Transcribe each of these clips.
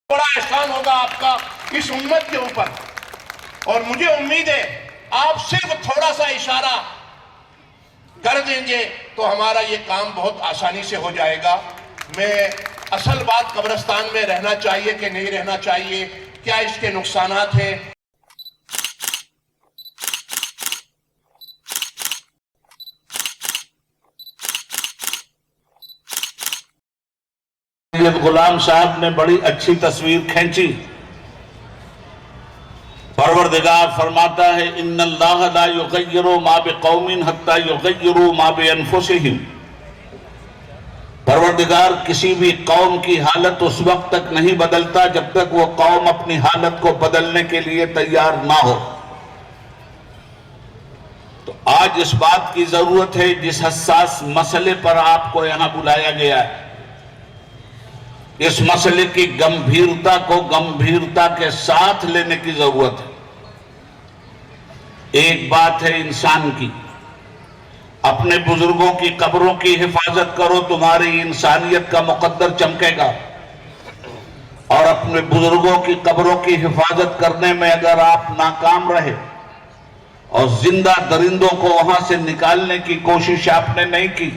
बड़ा एहसान होगा आपका इस उम्मत के ऊपर। और मुझे उम्मीद है आप सिर्फ थोड़ा सा इशारा कर देंगे तो हमारा ये काम बहुत आसानी से हो जाएगा। मैं असल बात कब्रिस्तान में रहना चाहिए कि नहीं रहना चाहिए, क्या इसके नुकसानात हैं। गुलाम साहब ने बड़ी अच्छी तस्वीर खींची। परवरदिगार फरमाता है इन्नल्लाह ला युगय्यिरु मा बिकौमिन हत्ता युगय्यिरु मा बिअनफुसिहिम। परवरदिगार किसी भी कौम की हालत उस वक्त तक नहीं बदलता जब तक वो कौम अपनी हालत को बदलने के लिए तैयार ना हो। तो आज इस बात की जरूरत है, जिस हसास मसले पर आपको यहां बुलाया गया है, इस मसले की गंभीरता को गंभीरता के साथ लेने की जरूरत है। एक बात है इंसान की, अपने बुजुर्गों की कब्रों की हिफाजत करो, तुम्हारी इंसानियत का मुकद्दर चमकेगा। और अपने बुजुर्गों की कब्रों की हिफाजत करने में अगर आप नाकाम रहे और जिंदा दरिंदों को वहां से निकालने की कोशिश आपने नहीं की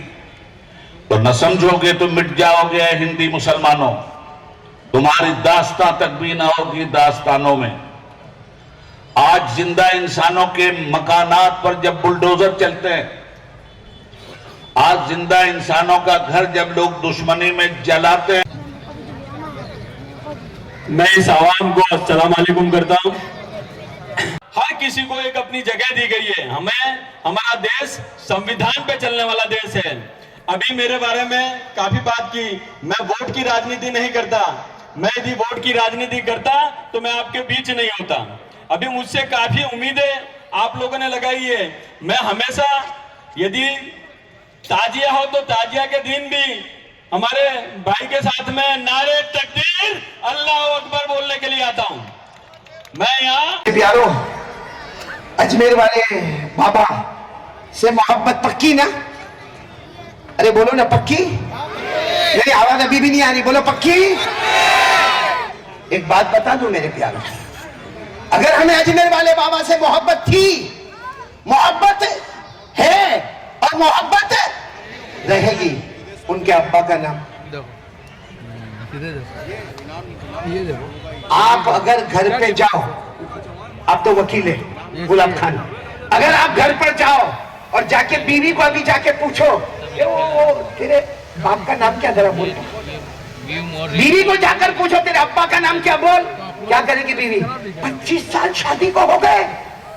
तो न समझोगे तो मिट जाओगे हिंदी मुसलमानों। तुम्हारी दास्तां तक भी ना होगी दास्तानों में। आज जिंदा इंसानों के मकानात पर जब बुलडोजर चलते हैं, आज जिंदा इंसानों का घर जब लोग दुश्मनी में जलाते हैं। मैं इस आवाम को अस्सलाम वालेकुम करता हूं। हर किसी को एक अपनी जगह दी गई है। हमारा देश संविधान पे चलने वाला देश है। अभी मेरे बारे में काफी बात की, मैं वोट की राजनीति नहीं करता। मैं यदि वोट की राजनीति करता तो मैं आपके बीच नहीं होता। अभी मुझसे काफी उम्मीदें आप लोगों ने लगाई है। मैं हमेशा यदि ताजिया हो तो ताजिया के दिन भी हमारे भाई के साथ में नारे तकबीर अल्लाह अकबर बोलने के लिए आता हूं। मैं यहाँ प्यारो अजमेर वाले बाबा से मोहब्बत पक्की ना? अरे बोलो ना पक्की। मेरी आवाज अभी भी नहीं आ रही, बोलो पक्की। एक बात बता दूं मेरे प्यारो, अगर हमें अजमेर वाले बाबा से मोहब्बत थी, मोहब्बत है और मोहब्बत रहेगी, उनके अब्बा का नाम आप अगर घर पे जाओ, आप तो वकील है गुलाब खान, अगर आप घर पर जाओ और जाके बीवी को अभी जाके पूछो तेरे बाप का नाम क्या, जरा बोल। बीवी को जाकर पूछो तेरे अब्बा का नाम क्या, बोल। क्या करेगी बीवी? 25 साल शादी को हो गए,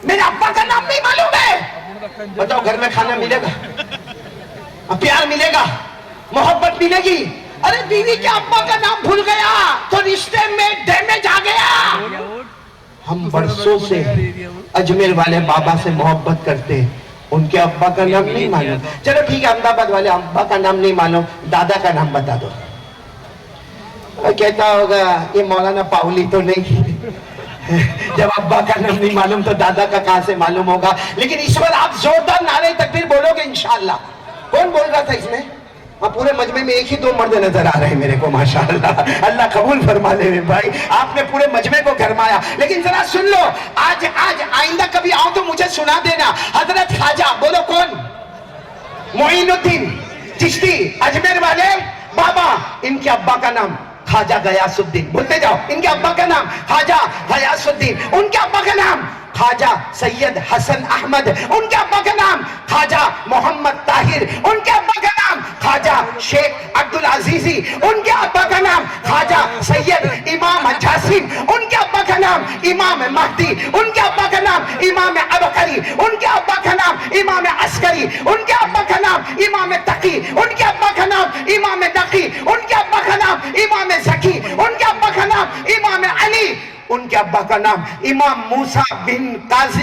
मेरे अब्बा का नाम नहीं मालूम है। बताओ घर में खाना मिलेगा, प्यार मिलेगा, मोहब्बत मिलेगी? अरे बीवी के अब्बा का नाम भूल गया तो रिश्ते में डैमेज आ गया। हम बरसों से अजमेर वाले बाबा से मोहब्बत करते हैं, उनके अब्बा का नाम नहीं मालूम। चलो ठीक है, अहमदाबाद वाले अब्बा का नाम नहीं मालूम, दादा का नाम बता दो। कहता होगा ये मौलाना पाउली तो नहीं जब अब्बा का नाम नहीं मालूम तो दादा का कहां से मालूम होगा। लेकिन इस बार आप जोरदार नारे तकबीर बोलोगे इंशाअल्लाह। कौन बोल रहा था इसमें? पूरे मजमे में एक ही दो मर्द नजर आ रहे हैं मेरे को, माशाअल्लाह। अल्लाह कबूल फरमा ले मेरे भाई, आपने पूरे मजमे को गरमाया। लेकिन जरा सुन लो, आज आइंदा कभी आओ तो मुझे सुना देना। हजरत ख्वाजा, बोलो कौन? मोइनुद्दीन चिश्ती, अजमेर वाले बाबा, इनके अब्बा का नाम ख्वाजा गयासुद्दीन। बोलते जाओ, इनके अब्बा का नाम ख्वाजा गयासुद्दीन, उनके अब्बा का नाम ख्वाजा सैयद हसन अहमद, उनके अब्बा का नाम ख्वाजा मोहम्मद ताहिर, उनके अब्बा का नाम ख्वाजा शेख अब्दुल अजीजी, उनके अब्बा का नाम ख्वाजा सैयद इमाम जासिम, उनके अब्बा का नाम इमाम महदी, उनके अब्बा का नाम इमाम अबकरी, उनके अब्बा का नाम इमाम अस्करी, उनके अब्बा का नाम इमाम तकी, उनके अब्बा का नाम इमाम नकी, उनके अब्बा का नाम इमाम जकी, उनके अब्बा का नाम इमाम अली, उनके अब्बा का नाम इमाम मूसा बिन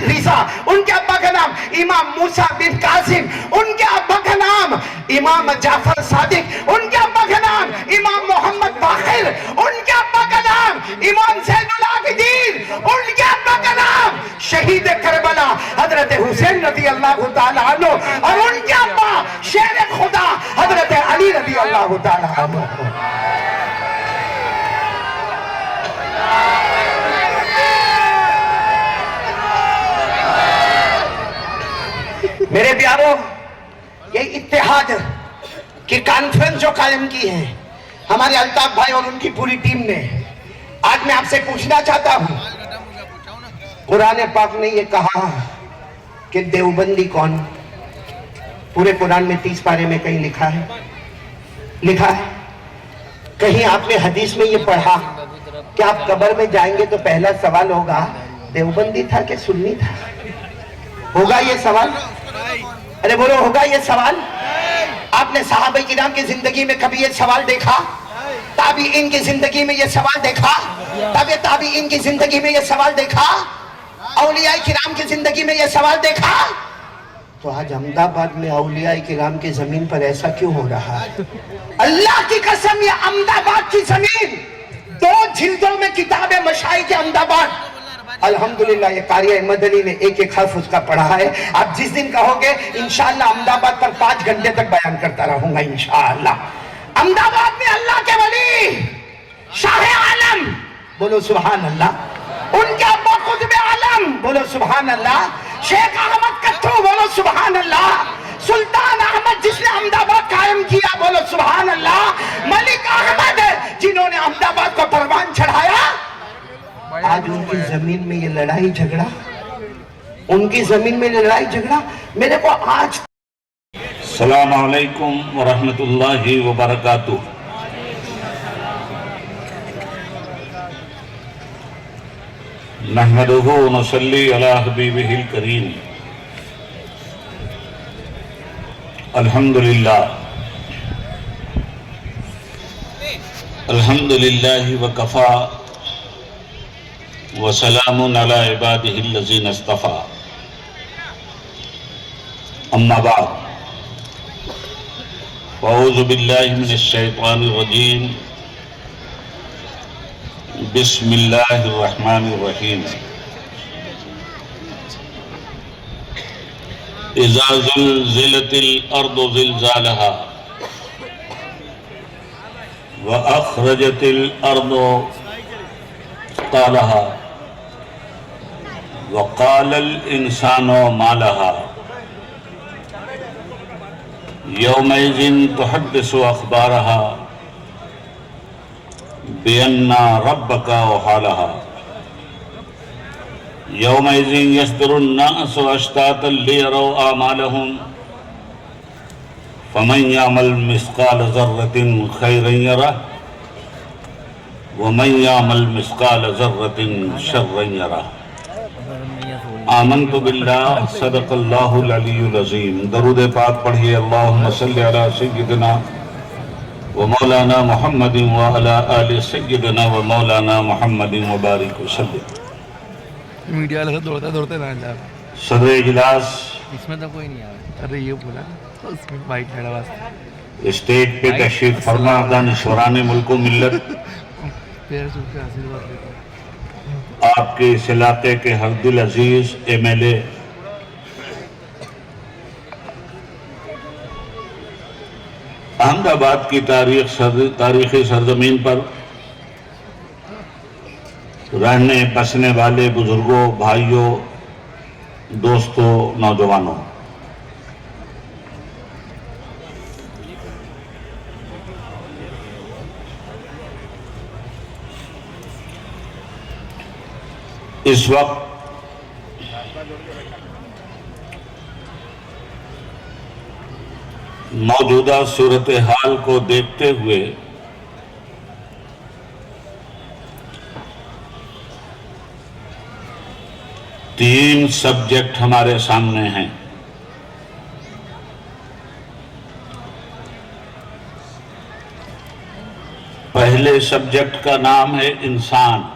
रिजा, उनके अब्बा का नाम इमाम मूसा बिन कासिम, उनके अब्बा का नाम इमाम जाफर सादिक, उनके अब्बा का नाम इमाम मोहम्मद बाखिर, उनके अब्बा का नाम इमाम ज़ैनुल आबिदीन, उनके अब्बा का नाम शहीद करबला हजरत हुसैन रज़ी अल्लाह तआला अन्हु, और उनके अब्बा शेर खुदा हजरत अली रज़ी अल्लाह तआला अन्हु। मेरे प्यारों, ये इत्तेहाद की कॉन्फ्रेंस जो कायम की है हमारे अल्ताफ भाई और उनकी पूरी टीम ने, आज मैं आपसे पूछना चाहता हूं, कुरान पाक ने ये कहा कि देवबंदी कौन? पूरे कुरान में 30 पारे में कहीं लिखा है? लिखा है? कहीं आपने हदीस में ये पढ़ा कि आप कब्र में जाएंगे तो पहला सवाल होगा देवबंदी था कि सुन्नी था? होगा ये सवाल? अरे बोलो, होगा ये सवाल? आपने सहाबा किराम की जिंदगी में कभी ये सवाल देखा? ताबीइन की जिंदगी में ये सवाल देखा? ताबीइन की जिंदगी में ये सवाल देखा? औलिया किराम की जिंदगी में ये सवाल देखा? तो आज अहमदाबाद में औलिया किराम की जमीन पर ऐसा क्यों हो रहा है? अल्लाह की कसम, ये अहमदाबाद की जमीन 2 जिल्दों में किताब है मशाइख के अहमदाबाद। अल्हम्दुलिल्लाह ये कारिया मदनी ने एक हर्फ उसका पढ़ा है। आप जिस दिन कहोगे इंशाअल्लाह अहमदाबाद पर 5 घंटे तक बयान करता रहूंगा इंशाअल्लाह। अहमदाबाद में अल्लाह के वली शाह आलम, बोलो सुभान अल्लाह। उनके अब्बा कुतुब आलम, बोलो सुभान अल्लाह। शेख अहमद कत्तू, बोलो सुभान अल्लाह। सुल्तान अहमद जिसने अहमदाबाद कायम किया, बोलो सुभान अल्लाह। मलिक अहमद जिन्होंने अहमदाबाद को परवान चढ़ाया, आज उनकी जमीन में ये लड़ाई झगड़ा, उनकी जमीन में लड़ाई झगड़ा मेरे को आज। अस्सलामु अलैकुम व रहमतुल्लाहि व बरकातुहू। नहमदुहु व नसल्ली अला हबीबिहिल करीम। अल्हम्दुलिल्लाह अल्हम्दुलिल्लाहि व कफा वसलामुन अला इबादिहिल्लज़ीना इस्तफ़ा। अम्मा बाद, अऊज़ु बिल्लाहि मिनश शैतानिर रजीम। बिस्मिल्लाहिर रहमानिर रहीम। इज़ा ज़ुलज़िलतिल अर्दु ज़िलज़ालहा व अख़रजतिल अर्दु अक़्लाहा वक़ालल इंसानु मा लहा यौमइज़िन तुहद्दिसु अख़बारहा बिअन्ना रब्बका औहालहा यौमइज़िन यस्दुरुन नासु अश्तातन लियरौ आमालहुम फमन यअमल मिस्क़ाल ज़र्रतिन खैरन यरह वमन यअमल मिस्क़ाल ज़र्रतिन शर्रन यरह। आमन्तु बिल्लाह सदक़ल्लाहुल अलीयुल अज़ीम। दरूद पाक पढ़िए। अल्लाहुम्मा सल्लि अला सय्यिदिना व मौलाना मुहम्मदिन व अला आलि सय्यिदिना व मौलाना मुहम्मदिन व बारिक वसल्लिम। मीडिया वाला दौड़ता दौड़ते ना जा। सदर इजलास इसमें तो कोई नहीं आया। अरे ये बोला उसमें बाइक खड़ा वास्ते स्टेज पे तशरीफ फरमा दानिश्वरान मुल्क मिल्लत, पैर छू के आशीर्वाद लेता हूं। आपके इस इलाके के हरदिल अजीज MLA अहमदाबाद की तारीखी सरजमीन पर रहने बसने वाले बुजुर्गों, भाइयों, दोस्तों, नौजवानों, इस वक्त मौजूदा सूरत हाल को देखते हुए तीन सब्जेक्ट हमारे सामने हैं। पहले सब्जेक्ट का नाम है इंसान,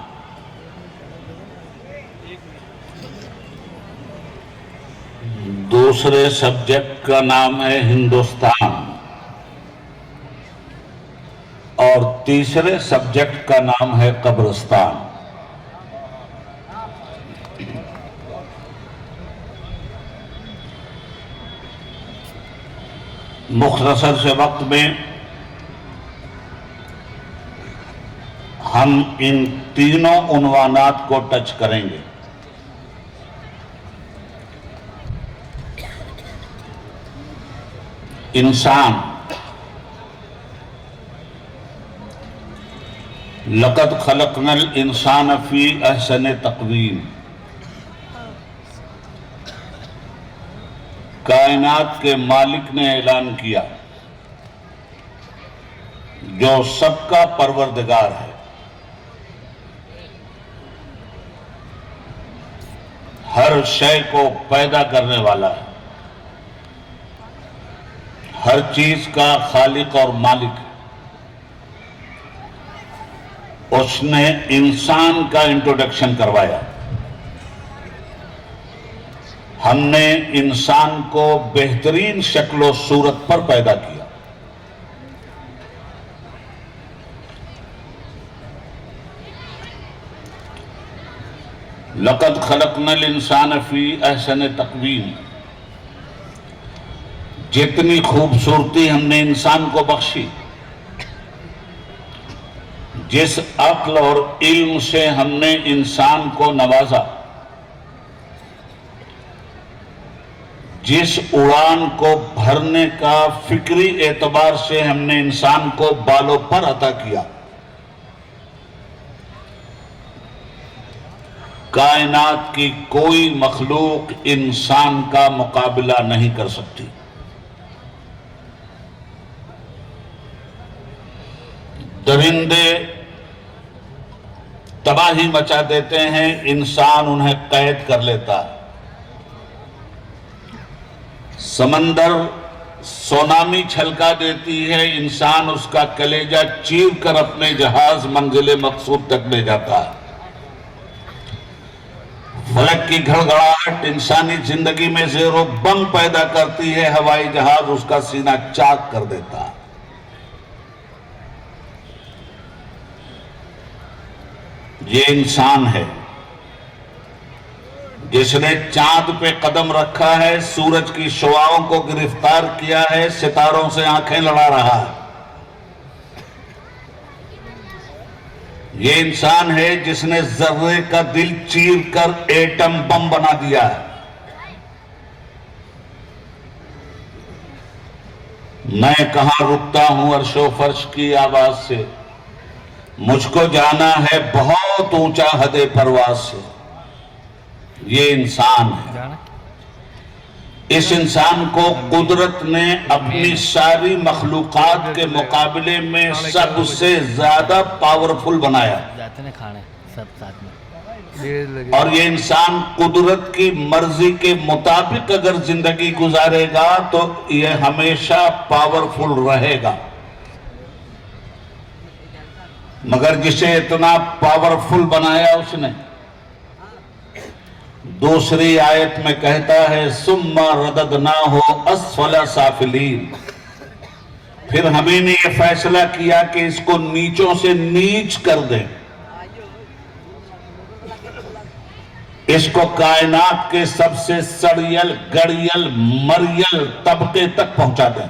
दूसरे सब्जेक्ट का नाम है हिंदुस्तान और तीसरे सब्जेक्ट का नाम है कब्रिस्तान। मुख्तसर से वक्त में हम इन तीनों उन्वानात को टच करेंगे। इंसान लक़द खलक़नल इंसान फी अहसन तक़वीम, कायनात के मालिक ने ऐलान किया, जो सबका परवरदिगार है, हर शय को पैदा करने वाला है, हर चीज का खालिक और मालिक है। उसने इंसान का इंट्रोडक्शन करवाया। हमने इंसान को बेहतरीन शक्ल सूरत पर पैदा किया। लक़द खलक़नल इंसान फी अहसन तक़वीम, जितनी खूबसूरती हमने इंसान को बख्शी, जिस अक्ल और इल्म से हमने इंसान को नवाजा, जिस उड़ान को भरने का फिक्री एतबार से हमने इंसान को बालों पर अता किया, कायनात की कोई मखलूक इंसान का मुकाबला नहीं कर सकती। दरिंदे तबाही मचा देते हैं, इंसान उन्हें कैद कर लेता है। समंदर सोनामी छलका देती है, इंसान उसका कलेजा चीर कर अपने जहाज मंजिले मकसूद तक ले जाता है। फलक की घड़घड़ाहट इंसानी जिंदगी में ज़ेरो बम पैदा करती है, हवाई जहाज उसका सीना चाक कर देता है। ये इंसान है जिसने चांद पे कदम रखा है, सूरज की शुआओं को गिरफ्तार किया है, सितारों से आंखें लड़ा रहा है। ये इंसान है जिसने जर्रे का दिल चीर कर एटम बम बना दिया है। मैं कहां रुकता हूं अर्शो फर्श की आवाज से, मुझको जाना है बहुत ऊंचा हदे परवाज से। ये इंसान है। इस इंसान को कुदरत ने अपनी सारी मखलूकात के मुकाबले में सबसे ज्यादा पावरफुल बनाया। जाते हैं खाने सब साथ में। और ये इंसान कुदरत की मर्जी के मुताबिक अगर जिंदगी गुजारेगा तो ये हमेशा पावरफुल रहेगा। मगर जिसे इतना पावरफुल बनाया उसने, दूसरी आयत में कहता है सुम्मा रददनाहु अस्फला साफिलीन, फिर हमने ये फैसला किया कि इसको नीचों से नीच कर दें, इसको कायनात के सबसे सड़ियल गड़ियल मरियल तबके तक पहुंचा दें।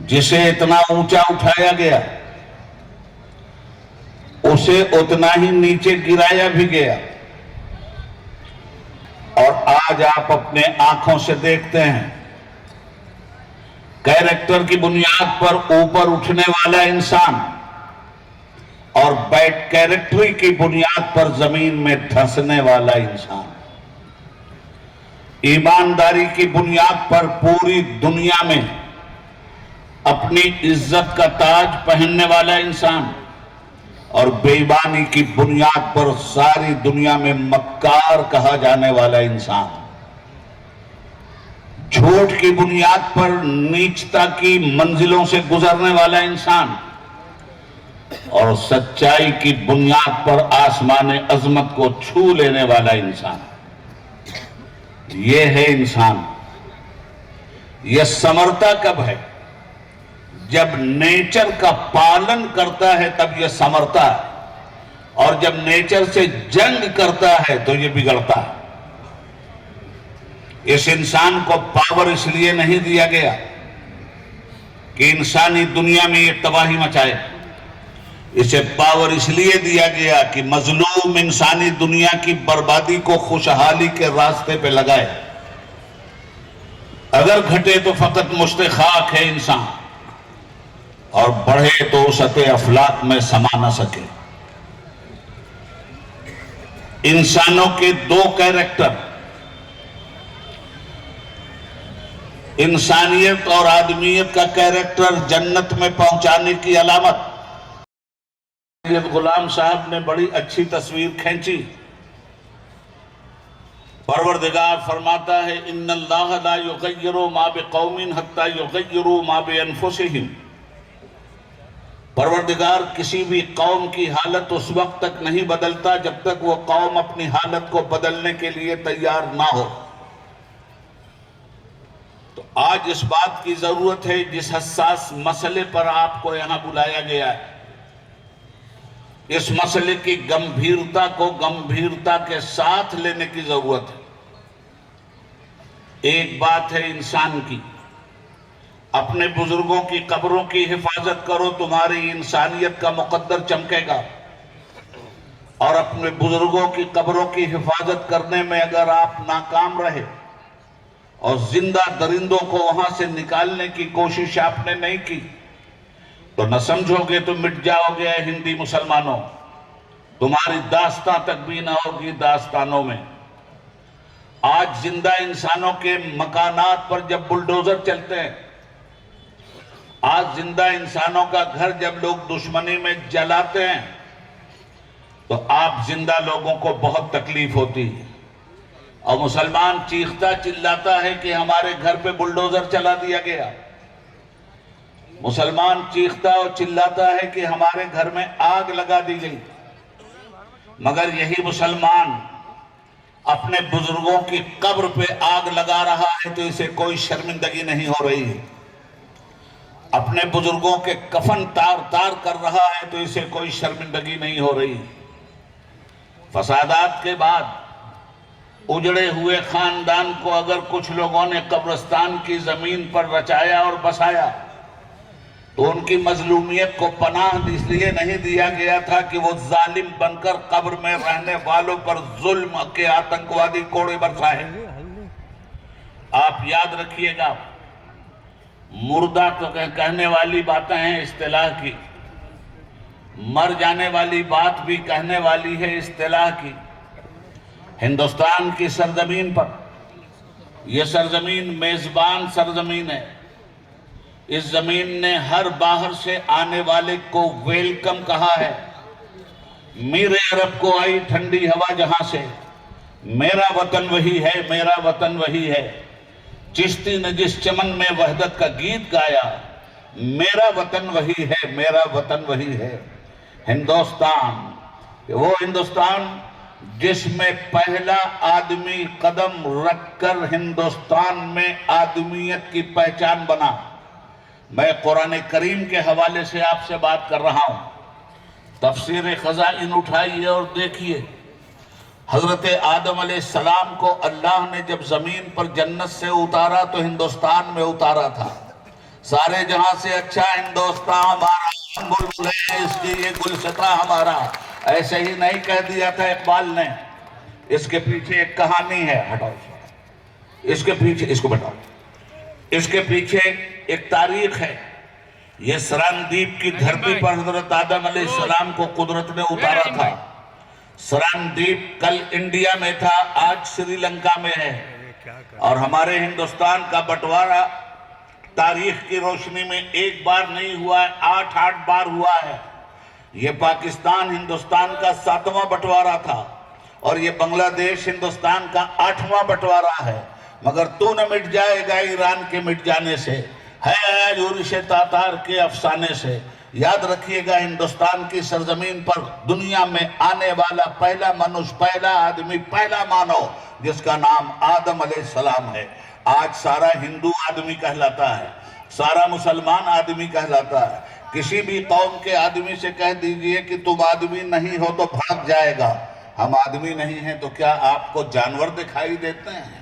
जिसे इतना ऊंचा उठाया गया उसे उतना ही नीचे गिराया भी गया। और आज आप अपने आंखों से देखते हैं, कैरेक्टर की बुनियाद पर ऊपर उठने वाला इंसान और बैड कैरेक्टरी की बुनियाद पर जमीन में धंसने वाला इंसान, ईमानदारी की बुनियाद पर पूरी दुनिया में अपनी इज्जत का ताज पहनने वाला इंसान और बेईमानी की बुनियाद पर सारी दुनिया में मक्कार कहा जाने वाला इंसान, झूठ की बुनियाद पर नीचता की मंजिलों से गुजरने वाला इंसान और सच्चाई की बुनियाद पर आसमान अजमत को छू लेने वाला इंसान, ये है इंसान। यह समरता कब है? जब नेचर का पालन करता है तब यह समरता है, और जब नेचर से जंग करता है तो यह बिगड़ता है। इस इंसान को पावर इसलिए नहीं दिया गया कि इंसानी दुनिया में यह तबाही मचाए, इसे पावर इसलिए दिया गया कि मजलूम इंसानी दुनिया की बर्बादी को खुशहाली के रास्ते पे लगाए। अगर घटे तो फकत मुश्ते खाक है इंसान, और बढ़े तो सते अफलाक में समा न सके। इंसानों के दो कैरेक्टर, इंसानियत और आदमियत का कैरेक्टर जन्नत में पहुंचाने की अलामत। गुलाम साहब ने बड़ी अच्छी तस्वीर खींची। परवरदिगार फरमाता है, इन्नल्लाह ला युगय्यिरु मा बिकौमिन हत्ता युगय्यिरु मा बिअनफुसिहिम। परवरदिगार किसी भी कौम की हालत उस वक्त तक नहीं बदलता जब तक वो कौम अपनी हालत को बदलने के लिए तैयार ना हो। तो आज इस बात की जरूरत है, जिस हसास मसले पर आपको यहां बुलाया गया है, इस मसले की गंभीरता को गंभीरता के साथ लेने की जरूरत है। एक बात है इंसान की, अपने बुजुर्गों की कब्रों की हिफाजत करो, तुम्हारी इंसानियत का मुकद्दर चमकेगा। और अपने बुजुर्गों की कब्रों की हिफाजत करने में अगर आप नाकाम रहे और जिंदा दरिंदों को वहां से निकालने की कोशिश आपने नहीं की, तो न समझोगे तो मिट जाओगे हिंदी मुसलमानों। तुम्हारी दास्तां तक भी ना होगी दास्तानों में। आज जिंदा इंसानों के मकानात पर जब बुलडोजर चलते हैं, आज जिंदा इंसानों का घर जब लोग दुश्मनी में जलाते हैं, तो आप जिंदा लोगों को बहुत तकलीफ होती है। और मुसलमान चीखता चिल्लाता है कि हमारे घर पे बुलडोजर चला दिया गया। मुसलमान चीखता और चिल्लाता है कि हमारे घर में आग लगा दी गई। मगर यही मुसलमान अपने बुजुर्गों की कब्र पे आग लगा रहा है तो इसे कोई शर्मिंदगी नहीं हो रही है। अपने बुजुर्गों के कफन तार तार कर रहा है तो इसे कोई शर्मिंदगी नहीं हो रही। फसादात के बाद उजड़े हुए खानदान को अगर कुछ लोगों ने कब्रिस्तान की जमीन पर रचाया और बसाया, तो उनकी मजलूमियत को पनाह इसलिए नहीं दिया गया था कि वो जालिम बनकर कब्र में रहने वालों पर जुल्म के आतंकवादी कोड़े बरसाए। आप याद रखिएगा, मुर्दा तो कहने वाली बातें हैं इस्तिलाह की, मर जाने वाली बात भी कहने वाली है इस्तिलाह की। हिंदुस्तान की सरजमीन पर, यह सरजमीन मेजबान सरजमीन है। इस जमीन ने हर बाहर से आने वाले को वेलकम कहा है। मेरे अरब को आई ठंडी हवा जहां से, मेरा वतन वही है, मेरा वतन वही है। चिश्ती ने जिस चमन में वहदत का गीत गाया, मेरा वतन वही है, मेरा वतन वही है। हिंदुस्तान, वो हिंदुस्तान जिसमें पहला आदमी कदम रखकर हिंदुस्तान में आदमियत की पहचान बना। मैं कुरान करीम के हवाले से आपसे बात कर रहा हूं। तफसीर खजाइन उठाइए और देखिए, हजरत आदम अलैहिस्सलाम को अल्लाह ने जब जमीन पर जन्नत से उतारा तो हिंदुस्तान में उतारा था। सारे जहां से अच्छा हिंदुस्तान हमारा, बुलबुल है इसकी ये गुलशता हमारा, ऐसे ही नहीं कह दिया था इकबाल ने। इसके पीछे एक कहानी है, हटाओ इसके पीछे, इसको बताओ, इसके पीछे एक तारीख है। यह सरानदीप की धरती पर हजरत आदम अलैहिस्सलाम को कुदरत ने उतारा था। सरानदीप कल इंडिया में था, आज श्रीलंका में है। और हमारे हिंदुस्तान का बंटवारा तारीख की रोशनी में एक बार नहीं हुआ है, 8 बार हुआ है। ये पाकिस्तान हिंदुस्तान का 7वां बंटवारा था और ये बांग्लादेश हिंदुस्तान का 8वां बंटवारा है। मगर तू न मिट जाएगा ईरान के मिट जाने से, है यूरिश तातार के अफसाने से। याद रखिएगा, हिंदुस्तान की सरजमीन पर दुनिया में आने वाला पहला मनुष्य, पहला आदमी, पहला मानव जिसका नाम आदम अलैहिस्सलाम है। आज सारा हिंदू आदमी कहलाता है, सारा मुसलमान आदमी कहलाता है। किसी भी कौम के आदमी से कह दीजिए कि तुम आदमी नहीं हो तो भाग जाएगा। हम आदमी नहीं हैं तो क्या आपको जानवर दिखाई देते हैं?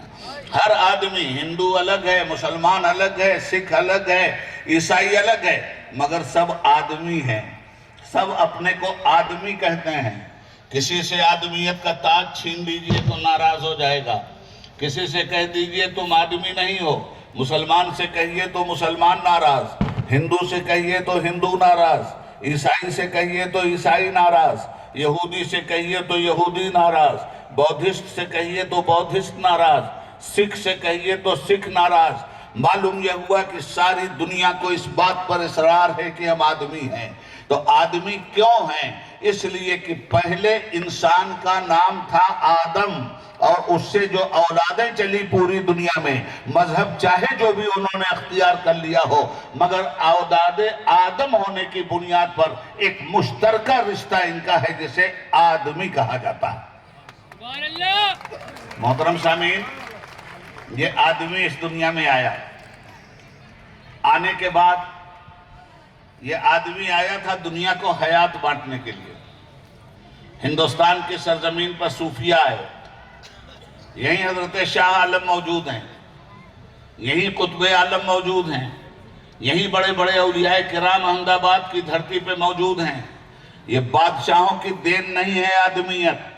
हर आदमी, हिंदू अलग है, मुसलमान अलग है, सिख अलग है, ईसाई अलग है, मगर सब आदमी हैं। सब अपने को आदमी कहते हैं। किसी से आदमियत का ताज छीन लीजिए तो नाराज हो जाएगा। किसी से कह दीजिए तुम आदमी नहीं हो, मुसलमान से कहिए तो मुसलमान नाराज, हिंदू से कहिए तो हिंदू नाराज, ईसाई से कहिए तो ईसाई नाराज, यहूदी से कहिए तो यहूदी नाराज, बौद्धिस्ट से कहिए तो बौद्धिस्ट नाराज, सिख से कहिए तो सिख नाराज। मालूम यह हुआ कि सारी दुनिया को इस बात पर इसरार है कि हम आदमी हैं। तो आदमी क्यों हैं? इसलिए कि पहले इंसान का नाम था आदम, और उससे जो औलादें चली पूरी दुनिया में, मजहब चाहे जो भी उन्होंने अख्तियार कर लिया हो, मगर औलादे आदम होने की बुनियाद पर एक मुश्तरका रिश्ता इनका है जिसे आदमी कहा जाता है। मोहतरम सामीन, ये आदमी इस दुनिया में आया, आने के बाद ये आदमी आया था दुनिया को हयात बांटने के लिए। हिंदुस्तान की सरजमीन पर सूफिया आए, यही हजरत शाह आलम मौजूद हैं, यही कुतुब आलम मौजूद हैं, यही बड़े बड़े औलियाए किराम अहमदाबाद की धरती पे मौजूद हैं। ये बादशाहों की देन नहीं है आदमियत,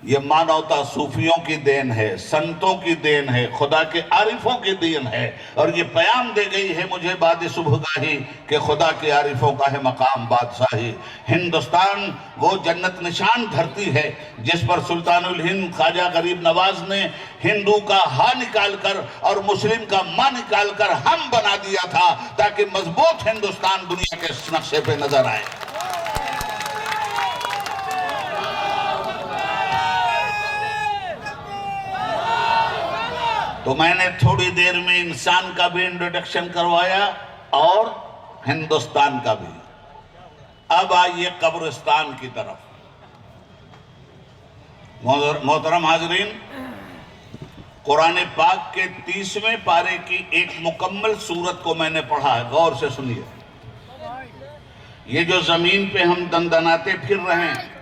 ये मानवता सूफियों की देन है, संतों की देन है, खुदा के आरिफों की देन है। और ये प्याम दे गई है मुझे बाद सुबहगाही कि खुदा के आरिफों का है मकाम बादशाही। हिंदुस्तान वो जन्नत निशान धरती है जिस पर सुल्तानुल हिंद ख्वाजा गरीब नवाज ने हिंदू का हा निकाल कर और मुस्लिम का मां निकाल कर हम बना दिया था, ताकि मजबूत हिंदुस्तान दुनिया के नक्शे पे नजर आए। तो मैंने थोड़ी देर में इंसान का भी इंट्रोडक्शन करवाया और हिंदुस्तान का भी। अब आइए कब्रिस्तान की तरफ। मोहतरम हाजरीन, कुरान पाक के 30वें पारे की एक मुकम्मल सूरत को मैंने पढ़ा है, गौर से सुनिए। ये जो जमीन पे हम दंदनाते फिर रहे हैं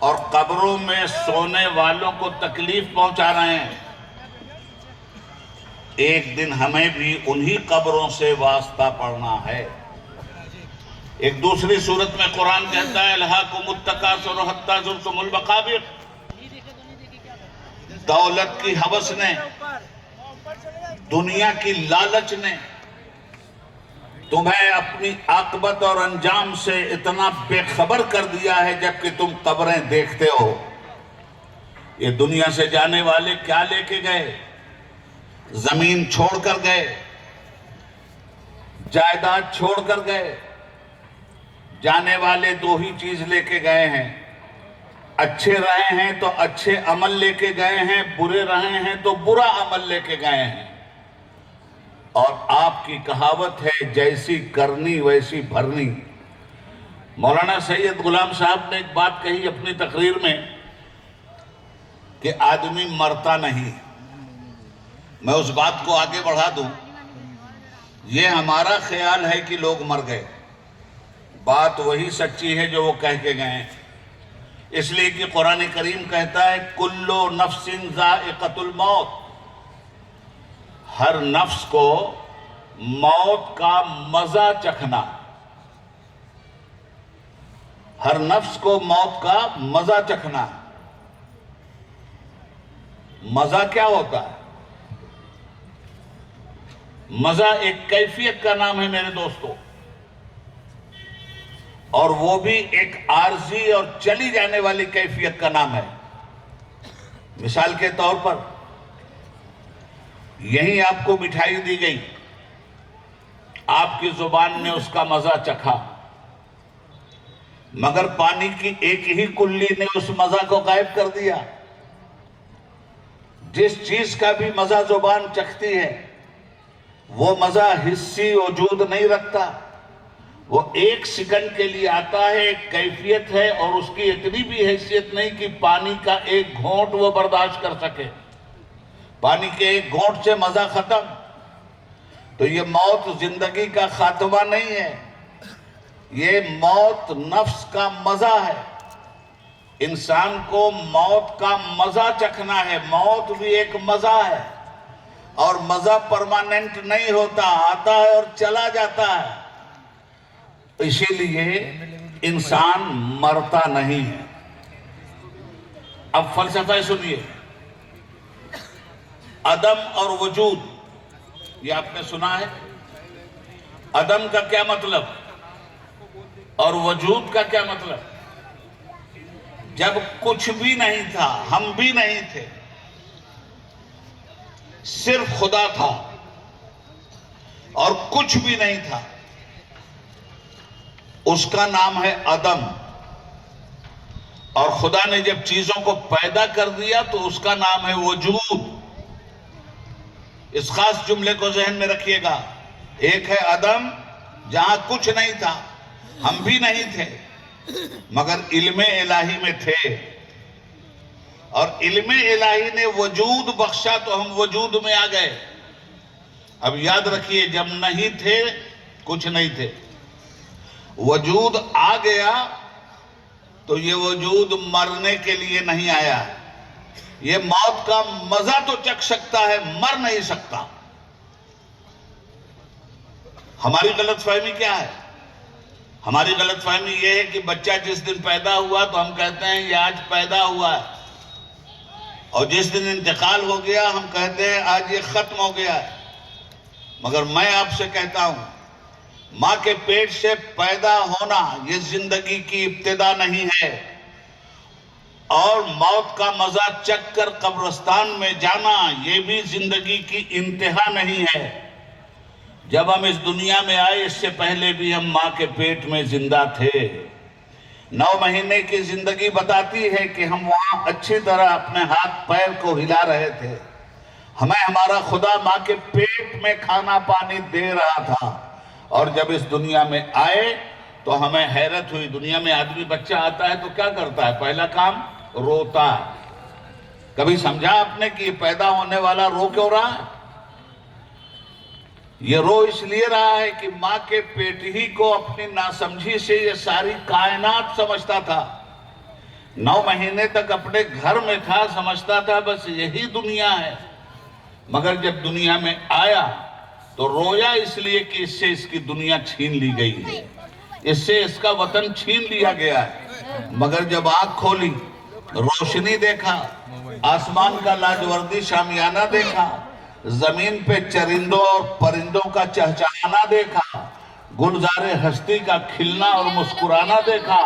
और कब्रों में सोने वालों को तकलीफ पहुंचा रहे हैं, एक दिन हमें भी उन्हीं कब्रों से वास्ता पड़ना है। एक दूसरी सूरत में कुरान कहता है अलहाकुमुत तकासुर हत्ता जुर्तुमुल मकाबिर, दौलत की हवस ने, दुनिया की लालच ने तुम्हें अपनी आकबत और अंजाम से इतना बेखबर कर दिया है, जबकि तुम कब्रें देखते हो। ये दुनिया से जाने वाले क्या लेके गए? जमीन छोड़कर गए, जायदाद छोड़कर गए। जाने वाले दो ही चीज लेके गए हैं, अच्छे रहे हैं तो अच्छे अमल लेके गए हैं, बुरे रहे हैं तो बुरा अमल लेके गए हैं। और आपकी कहावत है जैसी करनी वैसी भरनी। मौलाना सैयद गुलाम साहब ने एक बात कही अपनी तकरीर में कि आदमी मरता नहीं। मैं उस बात को आगे बढ़ा दूं, ये हमारा ख्याल है कि लोग मर गए, बात वही सच्ची है जो वो कह के गए हैं। इसलिए कि कुरान करीम कहता है कुल्लो नफ्सिन ज़ाइक़तुल मौत, हर नफ्स को मौत का मजा चखना, हर नफ्स को मौत का मजा चखना। मजा क्या होता है? मजा एक कैफियत का नाम है मेरे दोस्तों, और वो भी एक आर्जी और चली जाने वाली कैफियत का नाम है। मिसाल के तौर पर यही आपको मिठाई दी गई, आपकी जुबान ने उसका मजा चखा, मगर पानी की एक ही कुल्ली ने उस मजा को गायब कर दिया। जिस चीज का भी मजा जुबान चखती है वो मजा हिस्सी वजूद नहीं रखता, वो एक सेकंड के लिए आता है, एक कैफियत है, और उसकी इतनी भी हैसियत नहीं कि पानी का एक घोंट वो बर्दाश्त कर सके। पानी के एक घोंट से मजा खत्म। तो ये मौत जिंदगी का खात्मा नहीं है, ये मौत नफ्स का मजा है। इंसान को मौत का मजा चखना है। मौत भी एक मजा है, और मजा परमानेंट नहीं होता, आता है और चला जाता है। इसीलिए इंसान मरता नहीं है। अब फलसफा सुनिए। अदम और वजूद, ये आपने सुना है? अदम का क्या मतलब और वजूद का क्या मतलब? जब कुछ भी नहीं था, हम भी नहीं थे, सिर्फ खुदा था और कुछ भी नहीं था, उसका नाम है अदम। और खुदा ने जब चीजों को पैदा कर दिया तो उसका नाम है वजूद। इस खास जुमले को जहन में रखिएगा। एक है अदम, जहां कुछ नहीं था, हम भी नहीं थे, मगर इल्मे इलाही में थे, और इल्मे इलाही ने वजूद बख्शा तो हम वजूद में आ गए। अब याद रखिए, जब नहीं थे, कुछ नहीं थे, वजूद आ गया तो ये वजूद मरने के लिए नहीं आया। ये मौत का मजा तो चख सकता है, मर नहीं सकता। हमारी गलतफहमी क्या है? हमारी गलतफहमी यह है कि बच्चा जिस दिन पैदा हुआ तो हम कहते हैं ये आज पैदा हुआ है, और जिस दिन इंतकाल हो गया हम कहते हैं आज ये खत्म हो गया है। मगर मैं आपसे कहता हूं, मां के पेट से पैदा होना ये जिंदगी की इब्तिदा नहीं है, और मौत का मजा चख कर कब्रिस्तान में जाना ये भी जिंदगी की इंतहा नहीं है। जब हम इस दुनिया में आए, इससे पहले भी हम मां के पेट में जिंदा थे। 9 महीने की जिंदगी बताती है कि हम वहां अच्छी तरह अपने हाथ पैर को हिला रहे थे। हमें हमारा खुदा मां के पेट में खाना पानी दे रहा था, और जब इस दुनिया में आए तो हमें हैरत हुई। दुनिया में आदमी बच्चा आता है तो क्या करता है? पहला काम रोता है। कभी समझा आपने कि पैदा होने वाला रो क्यों रहा है? ये रो इसलिए रहा है कि मां के पेट ही को अपनी नासमझी से ये सारी कायनात समझता था। 9 महीने तक अपने घर में था, समझता था बस यही दुनिया है। मगर जब दुनिया में आया तो रोया इसलिए कि इससे इसकी दुनिया छीन ली गई है, इससे इसका वतन छीन लिया गया है। मगर जब आंख खोली, रोशनी देखा, आसमान का लाजवर्दी शामियाना देखा, जमीन पे चरिंदों और परिंदों का चहचहाना देखा, गुलजारे हस्ती का खिलना और मुस्कुराना देखा,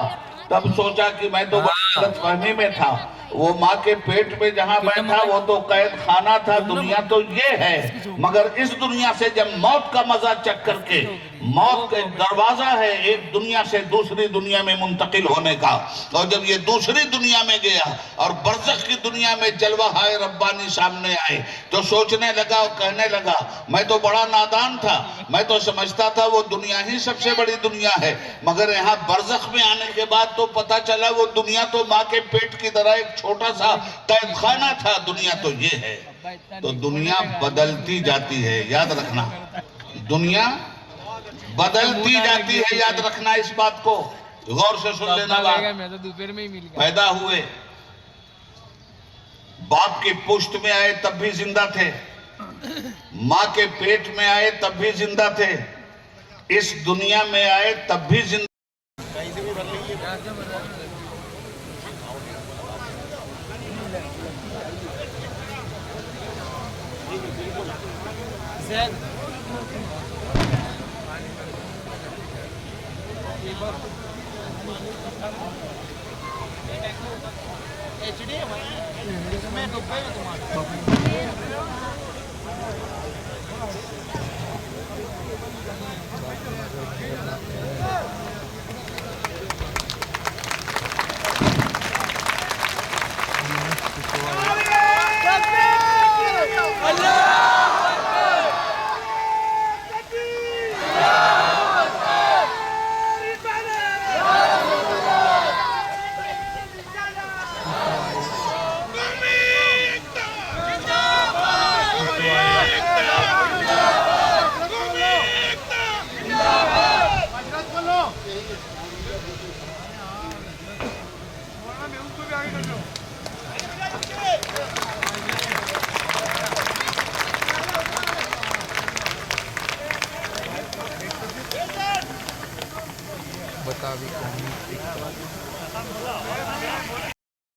तब सोचा कि मैं तो बड़ी गलतफहमी में था। वो माँ के पेट में जहां बैठा वो तो कैद खाना था, दुनिया तो ये है। मगर इस दुनिया से जब मौत का मजा चख करके, मौत का दरवाजा है एक दुनिया से दूसरी दुनिया में मुंतकिल होने का, और जब ये दूसरी दुनिया में गया और बरज़ख की दुनिया में जलवा हाय रब्बानी सामने आए, तो सोचने लगा और कहने लगा मैं तो बड़ा नादान था, मैं तो समझता था वो दुनिया ही सबसे बड़ी दुनिया है। मगर यहाँ बरज़ख में आने के बाद तो पता चला वो दुनिया तो माँ के पेट की तरह एक छोटा सा कैद खाना था, दुनिया तो ये है। तो दुनिया बदलती जाती है, याद रखना, दुनिया बदलती जाती है, याद रखना इस बात को, गौर से सुन लेना बात। पैदा हुए, बाप की पुष्ट में आए तब भी जिंदा थे, मां के पेट में आए तब भी जिंदा थे, इस दुनिया में आए तब भी जिंदा।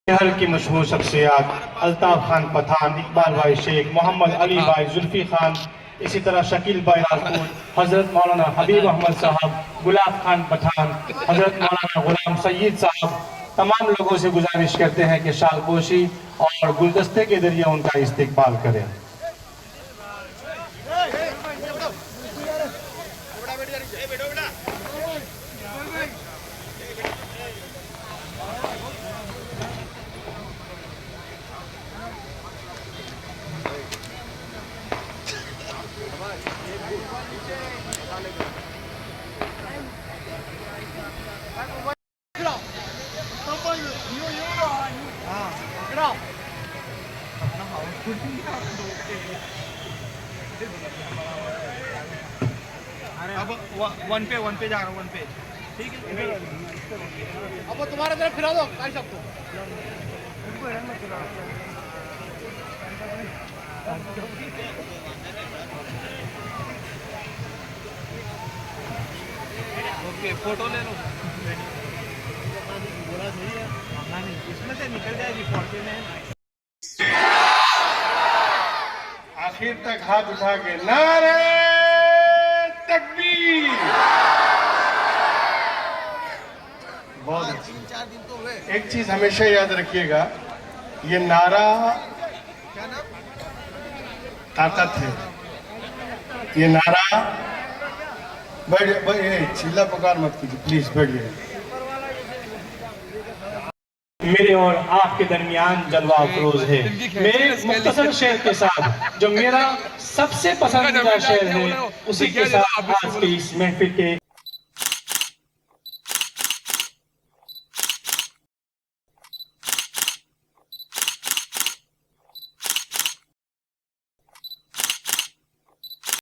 शहर की मशहूर शख्सियात अल्ताफ खान पठान, इकबाल भाई शेख, मोहम्मद अली भाई, जुल्फी खान, इसी तरह शकील भाई राजपूत, हजरत मौलाना हबीब अहमद साहब, गुलाब खान पठान, हजरत मौलाना गुलाम सईद साहब, तमाम लोगों से गुजारिश करते हैं कि शालपोशी और गुलदस्ते के जरिए उनका इस्तेकबाल करें। अब वन पे जा रहा हूँ, वन पे ठीक है। अब तुम्हारे तरफ फिरा दो भाई सबको। ओके फोटो ले लो। बोला सही है, इसमें से निकल जाएगी फोटो में। आखिर तक हाथ उठा के नारे तकबीर। बहुत अच्छी। 3-4 दिन तो हुए। एक चीज हमेशा याद रखिएगा, ये नारा ताकत है। ये नारा बैठ चिल्ला पुकार मत कीजिए प्लीज, बैठिए। मेरे और आपके दरमियान जलवा अफरोज है। मेरे मुख्तसर शेर के साथ जो मेरा सबसे पसंदीदा शेर है, उसी के साथ आज के इस महफिल के